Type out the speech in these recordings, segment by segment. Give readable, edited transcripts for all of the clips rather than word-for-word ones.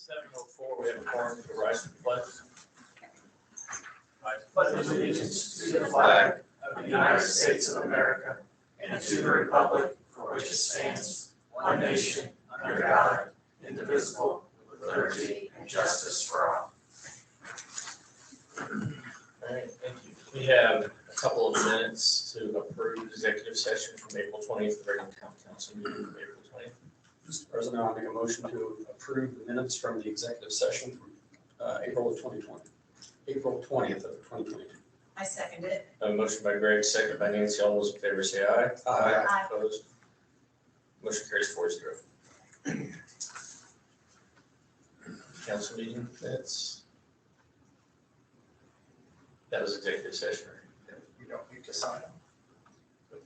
7:04, we have a quorum to rise to the pledge. I pledge allegiance to the flag of the United States of America and to the republic for which it stands, one nation, under God, indivisible, with liberty and justice for all. All right, thank you. We have a couple of minutes to approve executive session from April 20th, the regular council meeting of April 20th. Mr. President, I'll make a motion to approve the minutes from the executive session from April 2020, April 20th of 2022. I second it. A motion by Greg, second by Nancy. All those in favor say aye. Aye. Opposed? Motion carries 4-0. Council meeting minutes. That was executive session, right? You don't need to sign them.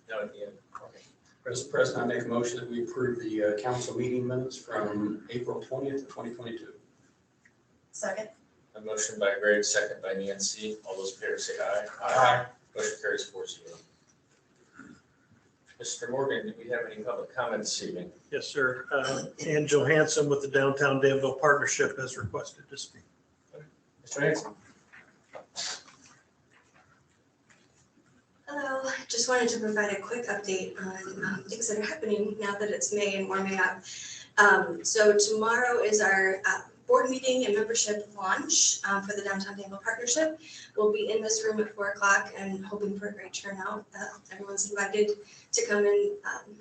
No, at the end. Okay. Mr. President, I make a motion that we approve the council meeting minutes from April 20th of 2022. Second. A motion by Greg, second by Nancy. All those in favor say aye. Aye. Motion carries 4-0. Mr. Morgan, do we have any public comments this evening? Yes, sir. Ann Johansson with the Downtown Danville Partnership has requested to speak. Mr. Hanson? Hello, just wanted to provide a quick update on things that are happening now that it's May and warming up. So tomorrow is our board meeting and membership launch for the Downtown Danville Partnership. We'll be in this room at 4 o'clock and hoping for a great turnout. Everyone's invited to come and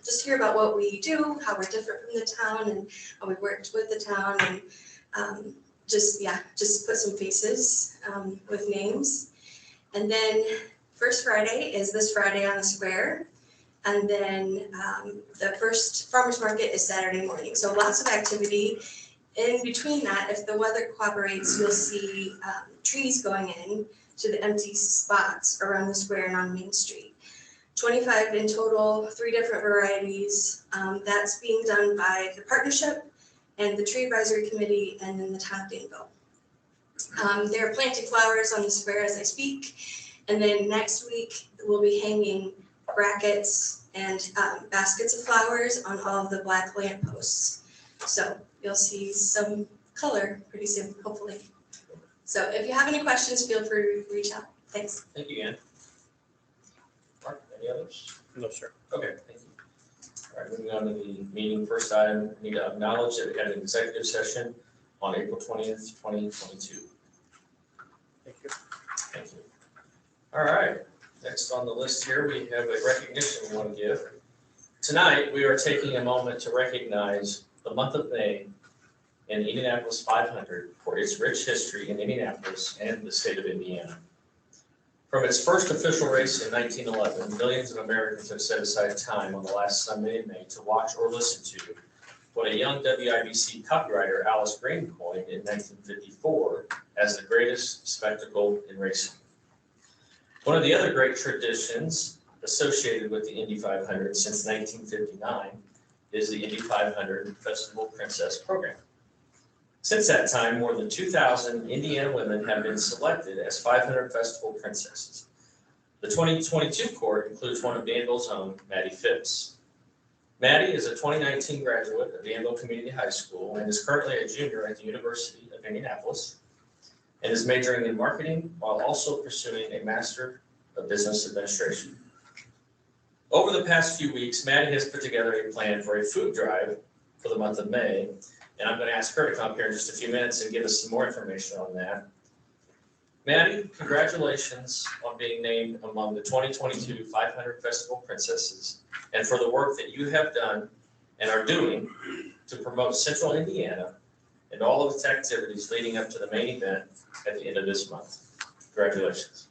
just hear about what we do, how we're different from the town, and how we worked with the town, and just put some faces with names. And then first Friday is this Friday on the square. And then the first farmer's market is Saturday morning. So lots of activity. In between that, if the weather cooperates, you'll see trees going in to the empty spots around the square and on Main Street. 25 in total, 3 different varieties. That's being done by the partnership and the tree advisory committee and then the town of Danville. They're planting flowers on the square as I speak. And then next week, we'll be hanging brackets and baskets of flowers on all of the black lampposts. So you'll see some color pretty soon, hopefully. So if you have any questions, feel free to reach out. Thanks. Thank you, Ann. Mark, any others? No, sir. Okay, thank you. All right, moving on to the meeting. First item, we need to acknowledge that we had an executive session on April 20th, 2022. Thank you. Thank you. All right, next on the list here, we have a recognition we want to give. Tonight, we are taking a moment to recognize the month of May in Indianapolis 500 for its rich history in Indianapolis and the state of Indiana. From its first official race in 1911, millions of Americans have set aside time on the last Sunday in May to watch or listen to what a young WIBC copywriter, Alice Green, coined in 1954 as the greatest spectacle in racing. One of the other great traditions associated with the Indy 500 since 1959 is the Indy 500 Festival Princess program. Since that time, more than 2,000 Indiana women have been selected as 500 Festival Princesses. The 2022 court includes one of Danville's own, Maddie Phipps. Maddie is a 2019 graduate of Danville Community High School and is currently a junior at the University of Indianapolis and is majoring in marketing while also pursuing a Master of Business Administration. Over the past few weeks, Maddie has put together a plan for a food drive for the month of May, and I'm going to ask her to come up here in just a few minutes and give us some more information on that. Maddie, congratulations on being named among the 2022 500 Festival Princesses and for the work that you have done and are doing to promote Central Indiana and all of its activities leading up to the main event at the end of this month. Congratulations.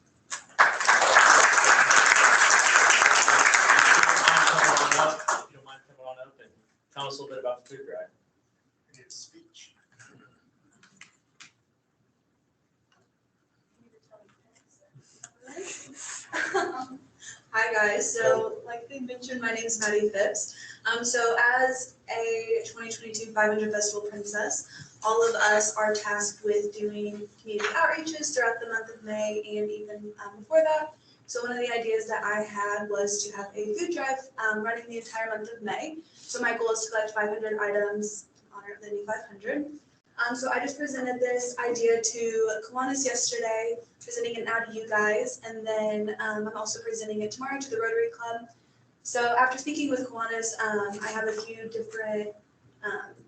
If you don't mind coming on up and tell us a little bit about the food drive. It's speech. Hi guys, so like they mentioned, my name is Maddie Phipps. So as a 2022 500 Festival Princess, all of us are tasked with doing community outreaches throughout the month of May and even before that. So one of the ideas that I had was to have a food drive running the entire month of May. So my goal is to collect 500 items in honor of the Indy 500. So I just presented this idea to Kiwanis yesterday, presenting it now to you guys, and then I'm also presenting it tomorrow to the Rotary Club. So after speaking with Kiwanis, I have a few different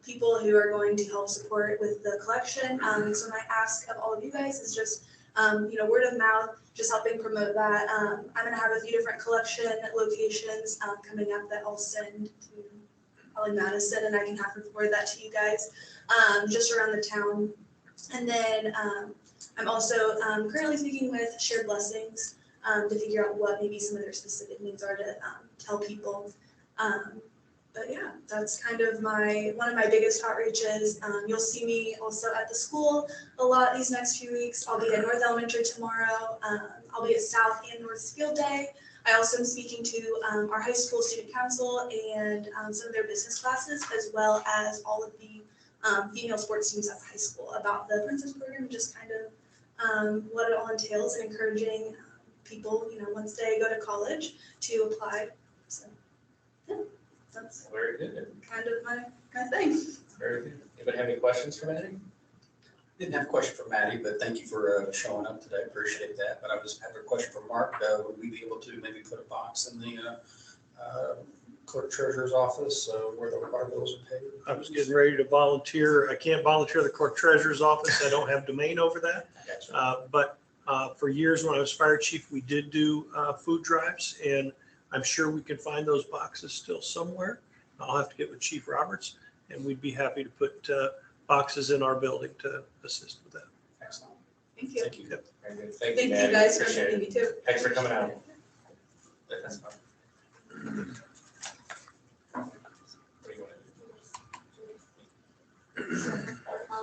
people who are going to help support with the collection. So my ask of all of you guys is just, word of mouth, just helping promote that. I'm gonna have a few different collection locations coming up that I'll send to probably Madison, and I can have them forward that to you guys, just around the town. And then I'm also currently speaking with Shared Blessings to figure out what maybe some of their specific needs are to tell people. But yeah, that's kind of one of my biggest outreaches. You'll see me also at the school a lot these next few weeks. I'll be at North Elementary tomorrow. I'll be at South and North Field Day. I also am speaking to our high school student council and some of their business classes, as well as all of the female sports teams at the high school about the Princess Program, just kind of what it all entails, and encouraging people, once they go to college to apply. So yeah, that's Very good. kind of my thing. Very good. Anybody have any questions for Maddie? Didn't have a question for Maddie, but thank you for showing up today. Appreciate that. But I was having a question for Mark. Would we be able to maybe put a box in the clerk treasurer's office where the water bills are paid? I was getting ready to volunteer. I can't volunteer the court treasurer's office. I don't have domain over that. Gotcha. But for years when I was fire chief, we did do food drives, and I'm sure we can find those boxes still somewhere. I'll have to get with Chief Roberts, and we'd be happy to put boxes in our building to assist with that. Excellent. Thank you. Thank you. Very good. Thank you, Thank you Maddie. guys for Appreciate having it. me too. Thanks for coming out. That's fine. What do you want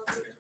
to do?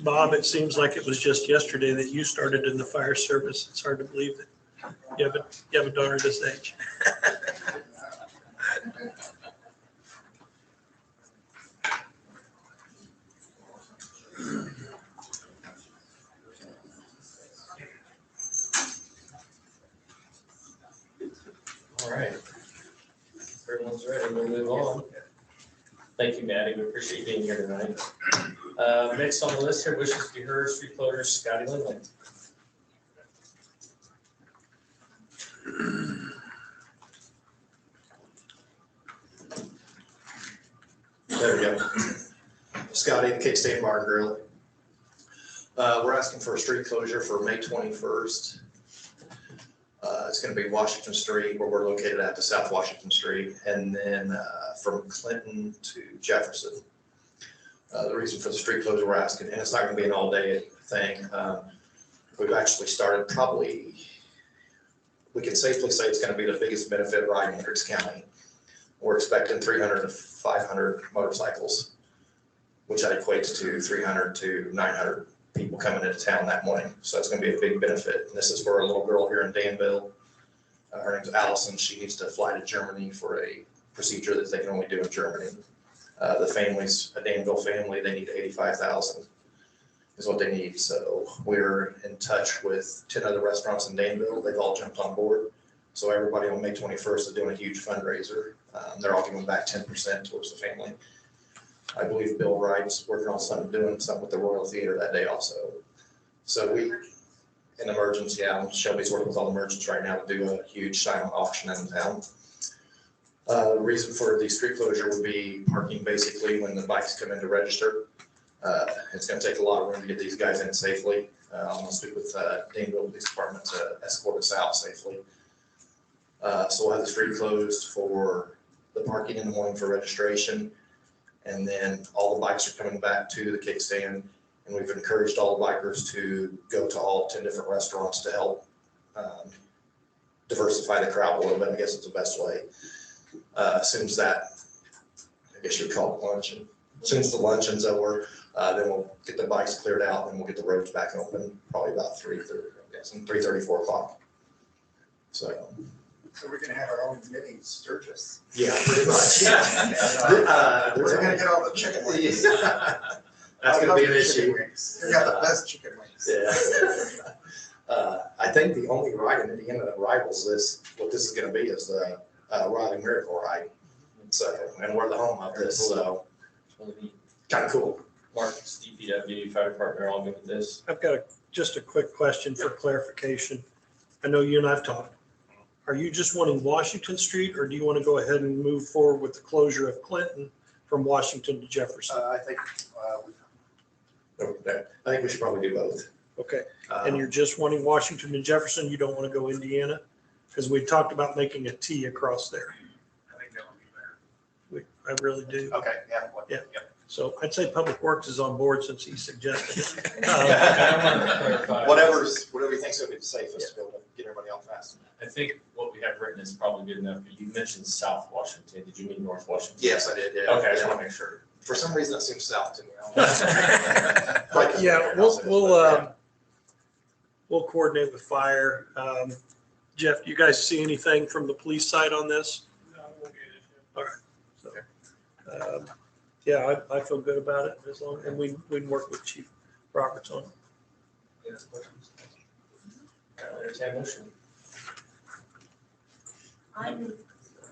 Bob, it seems like it was just yesterday that you started in the fire service. It's hard to believe that you have a daughter this age. All right. Everyone's ready. We'll move on. Thank you, Maddie. We appreciate you being here tonight. Next on the list here, wishes to be heard, street closure, Scotty Lindley. There we go. Scotty, the K-State Bar and Grill. We're asking for a street closure for May 21st. It's going to be Washington Street, where we're located at, to South Washington Street, and then from Clinton to Jefferson. The reason for the street closure we're asking, and it's not going to be an all-day thing. We've actually started we can safely say it's going to be the biggest benefit ride in Hendricks County. We're expecting 300 to 500 motorcycles, which equates to 300 to 900 people coming into town that morning. So it's going to be a big benefit. And this is for a little girl here in Danville. Her name's Allison. She needs to fly to Germany for a procedure that they can only do in Germany. The family's a Danville family. They need 85,000 is what they need. So we're in touch with 10 other restaurants in Danville. They've all jumped on board. So everybody on May 21st is doing a huge fundraiser. They're all giving back 10% towards the family. I believe Bill Wright's working on doing something with the Royal Theater that day also. So in emergency, Shelby's working with all the merchants right now to do a huge silent auction in town. Reason for the street closure would be parking basically when the bikes come in to register. It's gonna take a lot of room to get these guys in safely. I'm gonna speak with Danville Police Department to escort us out safely. So we'll have the street closed for the parking in the morning for registration. And then all the bikes are coming back to the kickstand. And we've encouraged all the bikers to go to all 10 different restaurants to help diversify the crowd a little bit. I guess it's the best way. As soon as that, I guess you'd call it luncheon. As soon as the luncheon's over, then we'll get the bikes cleared out and we'll get the roads back open, probably about 3:30, 4 o'clock. So we're gonna have our own mini Sturgis. yeah, pretty much. We're gonna get all the chicken wings. That's gonna be an issue. We got the best chicken wings. Yeah. I think the only ride in Indiana that rivals this, what this is gonna be is the Riding Miracle Ride. So, and we're the home of this, so kind of cool. Mark, DPW, fire department are all good with this? I've got just a quick question for clarification. I know you and I've talked. Are you just wanting Washington Street, or do you want to go ahead and move forward with the closure of Clinton from Washington to Jefferson? I think we should probably do both. Okay, and you're just wanting Washington to Jefferson, you don't want to go Indiana? Because we talked about making a T across there. I think that would be better. I really do. Okay, yeah. Yeah. So I'd say Public Works is on board since he suggested it. I wanted to clarify. Whatever you think's gonna be the safest to be able to get everybody out fast. I think what we have written is probably good enough. You mentioned South Washington. Did you mean North Washington? Yes, I did, yeah. Okay, I just want to make sure. For some reason, that seems south to me. Yeah, we'll coordinate with fire. Jeff, do you guys see anything from the police side on this? No, we'll get it. All right. So, yeah, I feel good about it as long, and we can work with Chief Roberts on it. Entertain a motion.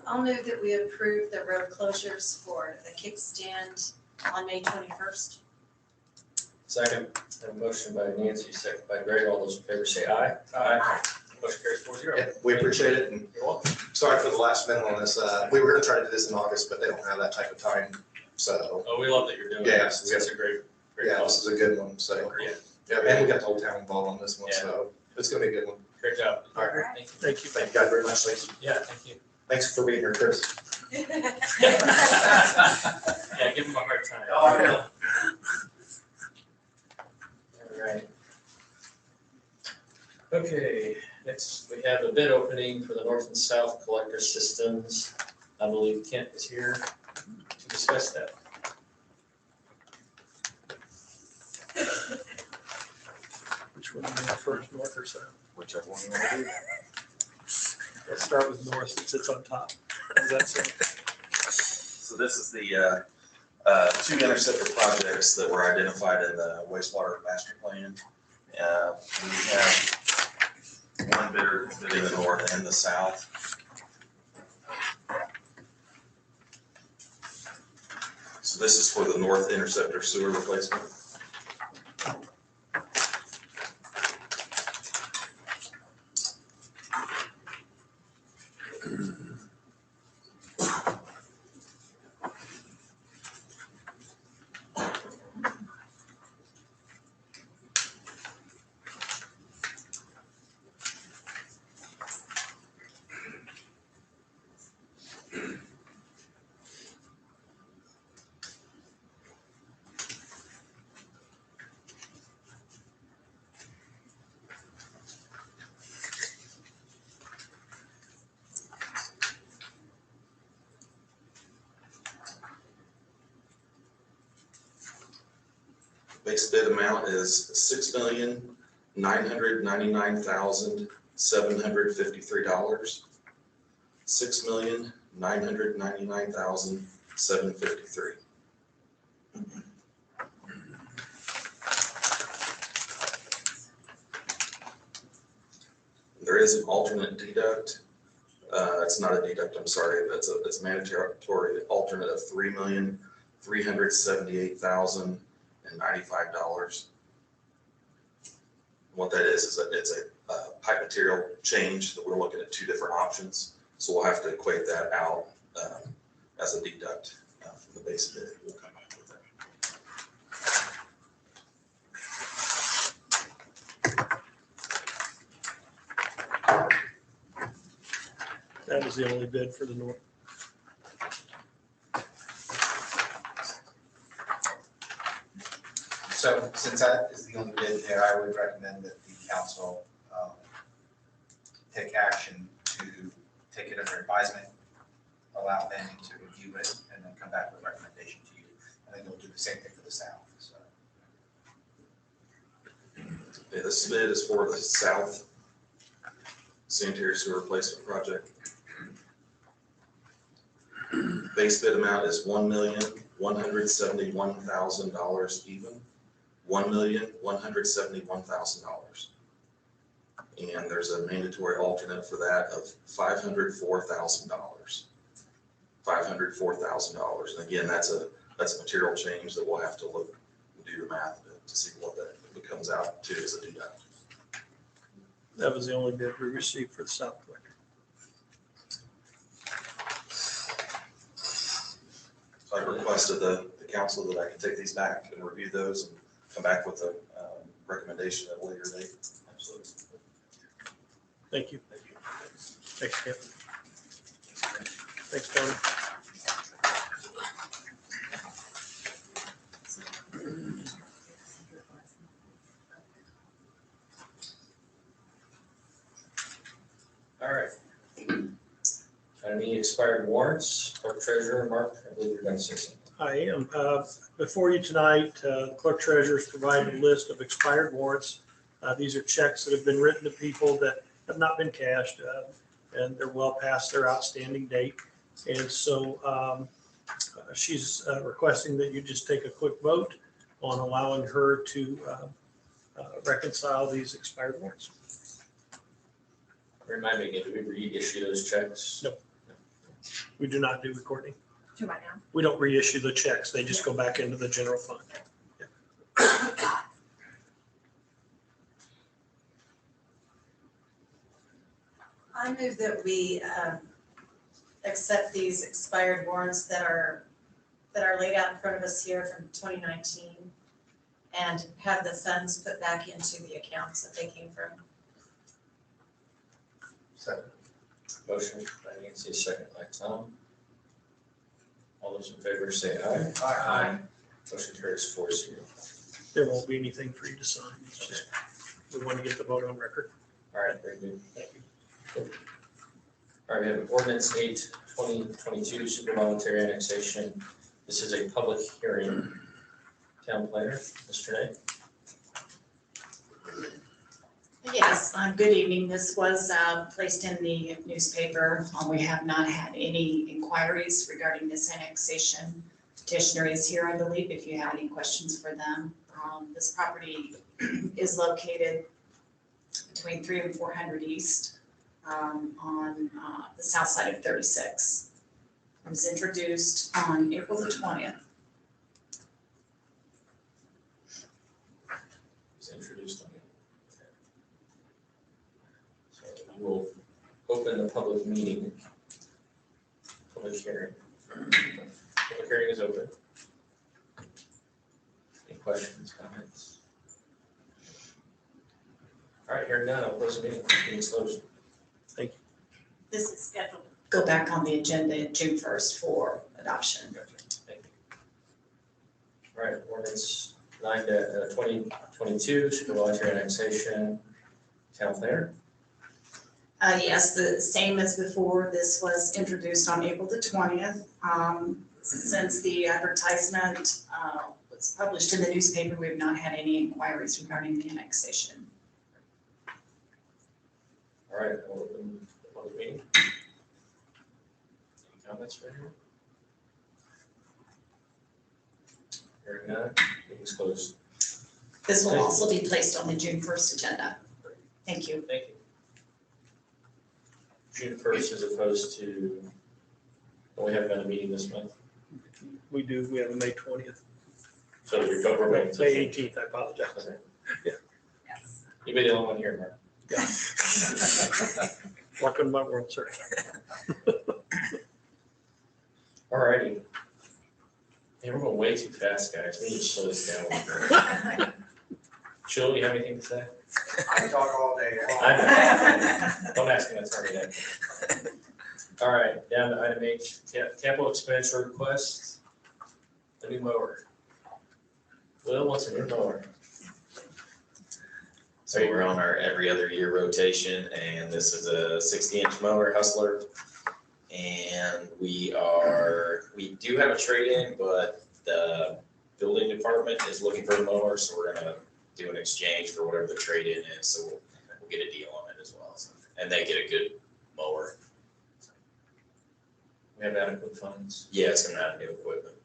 I'll move that we approve the road closures for the kickstand on May 21st. Second. A motion by Nancy, second by Greg. All those in favor say aye. Aye. Motion carries 4-0. Yeah, we appreciate it, and You're welcome. sorry for the last minute on this. We were gonna try to do this in August, but they don't have that type of time, so, Oh, we love that you're doing Yeah, this. It's a great yeah, cause. this is a good one, so. Yeah. Yeah, and we got the whole town involved on this one, Yeah. so it's gonna be a good one. Great job. All right. Thank you. Thank you. Thank you guys very much. Thanks, Yeah, thank you. thanks for being here, Chris. Yeah, give him a hard time. Oh, I know. All right. Okay, next we have a bid opening for the north and south collector systems. I believe Kent is here to discuss that. Which one do you want first, north or south? Whichever one you want to do. Let's start with north since it's on top. Is that so? So this is the two Interceptor projects that were identified in the wastewater master plan. We have one bidder bidding the north and the south. So this is for the north Interceptor sewer replacement. Base bid amount is $6,999,753. $6,999,753. There is an alternate deduct. It's not a deduct, I'm sorry, it's a mandatory alternate of $3,378,095. What that is that it's a pipe material change that we're looking at two different options. So we'll have to equate that out as a deduct from the base bid. We'll come back with that. That was the only bid for the north. So since that is the only bid there, I would recommend that the council take action to take it under advisement, allow Banning to review it, and then come back with a recommendation to you. And then you'll do the same thing for the south, so. Okay, this bid is for the south sanitary sewer replacement project. Base bid amount is $1,171,000 even, $1,171,000. And there's a mandatory alternate for that of $504,000. $504,000. And again, that's a material change that we'll have to look and do the math to see what that comes out to as a deduct. That was the only bid we received for the south collector. So I requested the council that I can take these back and review those and come back with a recommendation at a later date. Absolutely. Thank you. Thanks, Kevin. Thanks, Tony. All right. Any expired warrants? Clerk Treasurer, Mark, I believe you're going to say something. I am. Before you tonight, the clerk treasurer has provided a list of expired warrants. These are checks that have been written to people that have not been cashed, and they're well past their outstanding date. And so she's requesting that you just take a quick vote on allowing her to reconcile these expired warrants. Remind me again, do we reissue those checks? No. We do not do recording. Do I now? We don't reissue the checks. They just go back into the general fund. I move that we accept these expired warrants that are laid out in front of us here from 2019 and have the funds put back into the accounts that they came from. Second. Motion by Nancy, second by Tom. All those in favor say aye. Aye. Motion carries 4-0. There won't be anything for you to sign. It's just, we want to get the vote on record. All right, very good. Thank you. All right, we have ordinance 8/2022, super voluntary annexation. This is a public hearing. Town planner, Mr. Knight. Yes, good evening. This was placed in the newspaper. We have not had any inquiries regarding this annexation. Petitioner is here, I believe, if you have any questions for them. This property is located between 300 and 400 East on the south side of 36. It was introduced on April the 20th. It's introduced on it. So we'll open the public meeting. Public hearing. Public hearing is open. Any questions, comments? All right, hearing none, I'll close the meeting. Meeting's closed. This is scheduled to go back on the agenda June 1st for adoption. Gotcha. Thank you. All right, ordinance 9/2022, super voluntary annexation. Town planner. Yes, the same as before. This was introduced on April the 20th. Since the advertisement was published in the newspaper, we have not had any inquiries regarding the annexation. All right, I'll open the public meeting. Any comments right here? Hearing none, meeting's closed. This will also be placed on the June 1st agenda. Thank you. Thank you. June 1st as opposed to, we haven't got a meeting this month, We do. We have a May 20th. so you're October, May. May 18th, I apologize. Okay. Yes. You be the only one here, Mark. Welcome to my world, sir. Alrighty. Hey, we're going way too fast, guys. We need to slow this down. Jill, you have anything to say? I can talk all day. Don't ask me, that's already that. All right, down to item H, capital expenditure requests. A new mower. Will wants a new mower. So we're on our every other year rotation, and this is a 60-inch mower Hustler. And we do have a trade-in, but the building department is looking for a mower, so we're gonna do an exchange for whatever the trade-in is, so we'll get a deal on it as well. So, and they get a good mower. We have adequate funds. Yeah, it's gonna have new equipment.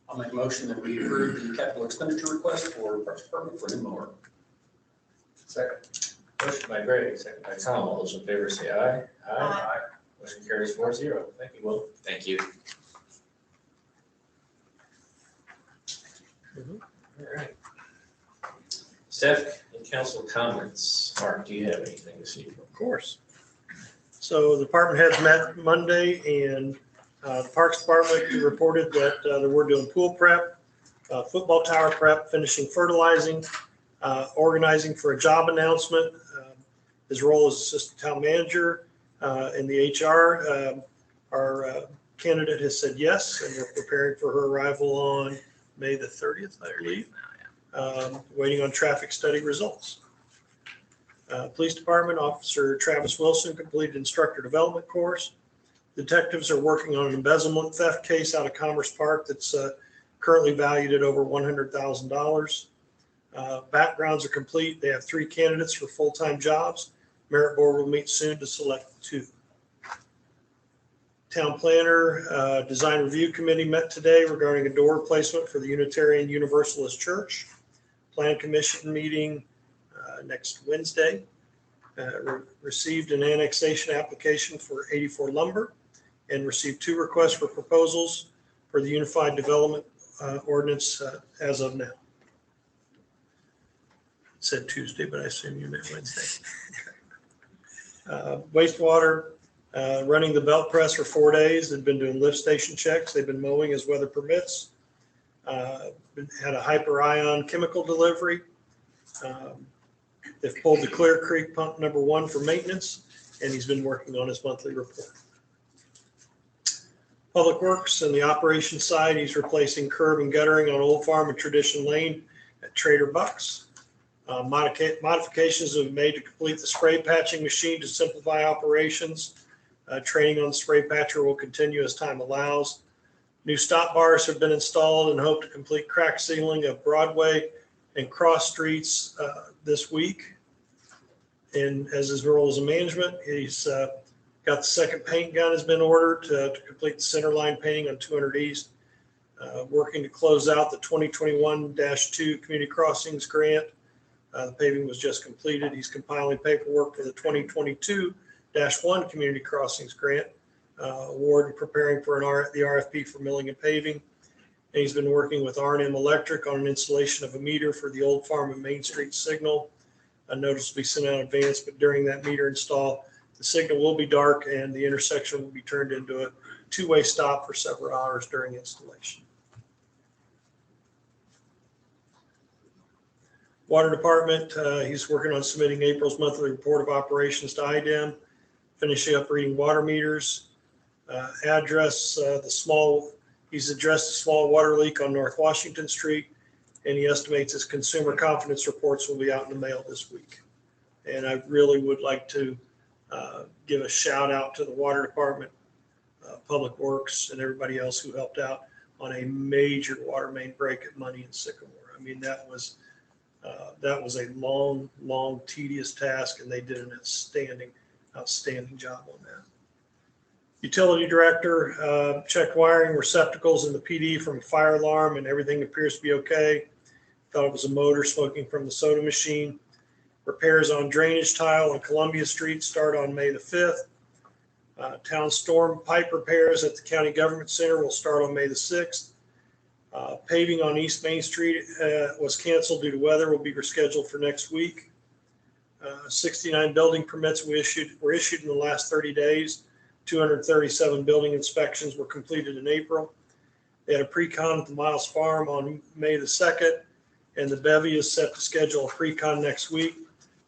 I'll make a motion that we approve the capital expenditure request for Parks Department for a new mower. Second. Motion by Greg, second by Tom. All those in favor say aye. Aye. Motion carries 4-0. Thank you, Will. Thank you. All right. Staff and council comments. Mark, do you have anything this evening? Of course. So the department heads met Monday, and the Parks Department reported that they were doing pool prep, football tower prep, finishing fertilizing, organizing for a job announcement. His role as assistant town manager in the HR. Our candidate has said yes, and we're preparing for her arrival on May the 30th, I believe. Waiting on traffic study results. Police Department Officer Travis Wilson completed instructor development course. Detectives are working on an embezzlement theft case out of Commerce Park that's currently valued at over $100,000. Backgrounds are complete. They have 3 candidates for full-time jobs. Merit Board will meet soon to select 2. Town Planner Design Review Committee met today regarding a door replacement for the Unitarian Universalist Church. Plan Commission meeting next Wednesday. Received an annexation application for 84 Lumber and received 2 requests for proposals for the Unified Development Ordinance as of now. It said Tuesday, but I assume you meant Wednesday. Wastewater, running the belt press for 4 days. They've been doing lift station checks. They've been mowing as weather permits. Had a hyper ion chemical delivery. They've pulled the Clear Creek pump number 1 for maintenance, and he's been working on his monthly report. Public Works and the operations side, he's replacing curb and guttering on Old Farm and Tradition Lane at Trader Bucks. Modifications have been made to complete the spray patching machine to simplify operations. Training on the spray patcher will continue as time allows. New stop bars have been installed and hope to complete crack sealing of Broadway and cross streets this week. And as his role as a management, he's got the second paint gun has been ordered to complete the center line painting on 200 East. Working to close out the 2021-2 Community Crossings grant. The paving was just completed. He's compiling paperwork for the 2022-1 Community Crossings grant award and preparing for the RFP for milling and paving. And he's been working with R&M Electric on an installation of a meter for the Old Farm and Main Street signal. A notice will be sent out in advance, but during that meter install, the signal will be dark and the intersection will be turned into a 2-way stop for several hours during installation. Water Department, he's working on submitting April's monthly report of operations to IDEM, finishing up reading water meters, he's addressed a small water leak on North Washington Street, and he estimates his consumer confidence reports will be out in the mail this week. And I really would like to give a shout out to the Water Department, Public Works, and everybody else who helped out on a major water main break at Money and Sycamore. I mean, that was a long, tedious task, and they did an outstanding job on that. Utility Director checked wiring receptacles in the PD from a fire alarm, and everything appears to be okay. Thought it was a motor smoking from the soda machine. Repairs on drainage tile on Columbia Street start on May the 5th. Town storm pipe repairs at the County Government Center will start on May the 6th. Paving on East Main Street was canceled due to weather, will be rescheduled for next week. 69 building permits were issued in the last 30 days. 237 building inspections were completed in April. They had a pre-con at the Miles Farm on May the 2nd, and the bevy is set to schedule a pre-con next week.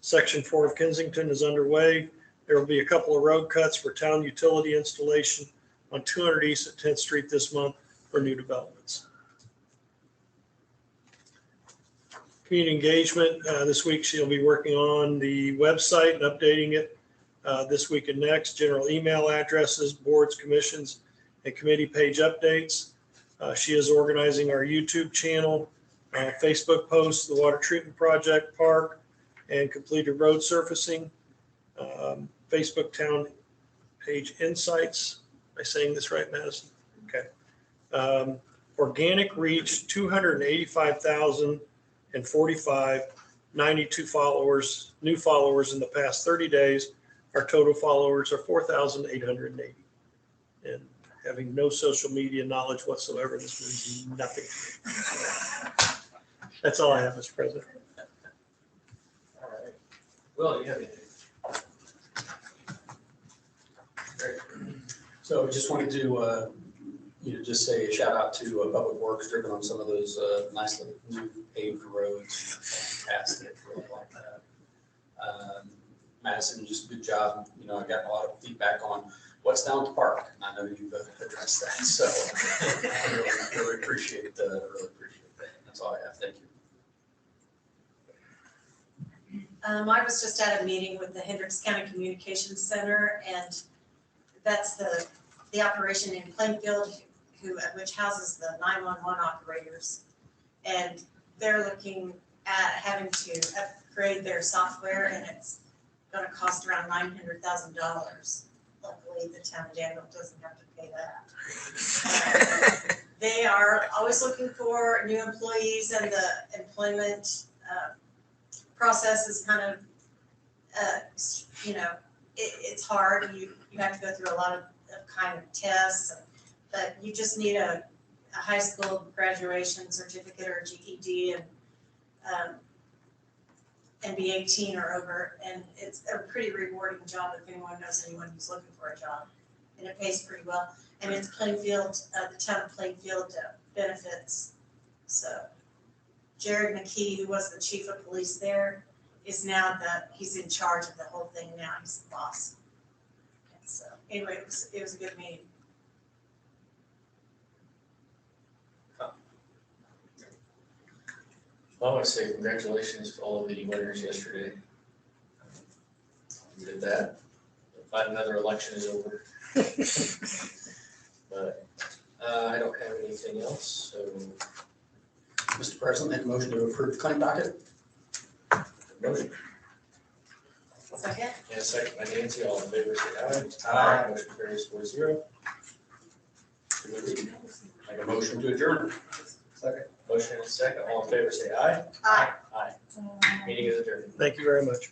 Section 4 of Kensington is underway. There will be a couple of road cuts for town utility installation on 200 East at 10th Street this month for new developments. Community engagement, this week she'll be working on the website and updating it this week and next. General email addresses, boards, commissions, and committee page updates. She is organizing our YouTube channel, Facebook posts, the water treatment project, park, and completed road surfacing. Facebook town page insights. Am I saying this right, Madison? Okay. Organic reach, 285,045, 92 followers, new followers in the past 30 days. Our total followers are 4,880. And having no social media knowledge whatsoever, this means nothing to me. That's all I have, Mr. President. All right. Will, you have anything? Great. So I just wanted to, just say a shout out to Public Works, driven on some of those nice little new paved roads. Fantastic, really like that. Madison, just good job. I got a lot of feedback on what's down at the park. And I know you've addressed that, so I really appreciate that. That's all I have. Thank you. I was just at a meeting with the Hendricks County Communications Center, and that's the operation in Plainfield, which houses the 911 operators. And they're looking at having to upgrade their software, and it's gonna cost around $900,000. Luckily, the town of Danville doesn't have to pay that. They are always looking for new employees, and the employment process is kind of, it's hard. You have to go through a lot of kind of tests, but you just need a high school graduation certificate or GED and be 18 or over. And it's a pretty rewarding job if anyone knows anyone who's looking for a job. And it pays pretty well. And it's Plainfield, the town of Plainfield benefits. So Jared McKee, who was the chief of police there, is now he's in charge of the whole thing now. He's the boss. And so anyway, it was a good meeting. Well, I want to say congratulations to all of the winners yesterday. You did that. But another election is over. But I don't have anything else, so. Mr. President, make a motion to approve the claim docket. Motion. Second? And a second by Nancy, all in favor, say aye. Aye. Motion carries 4-0. Make a motion to adjourn. Second. Motion and a second, all in favor, say aye. Aye. Aye. Meeting is adjourned. Thank you very much.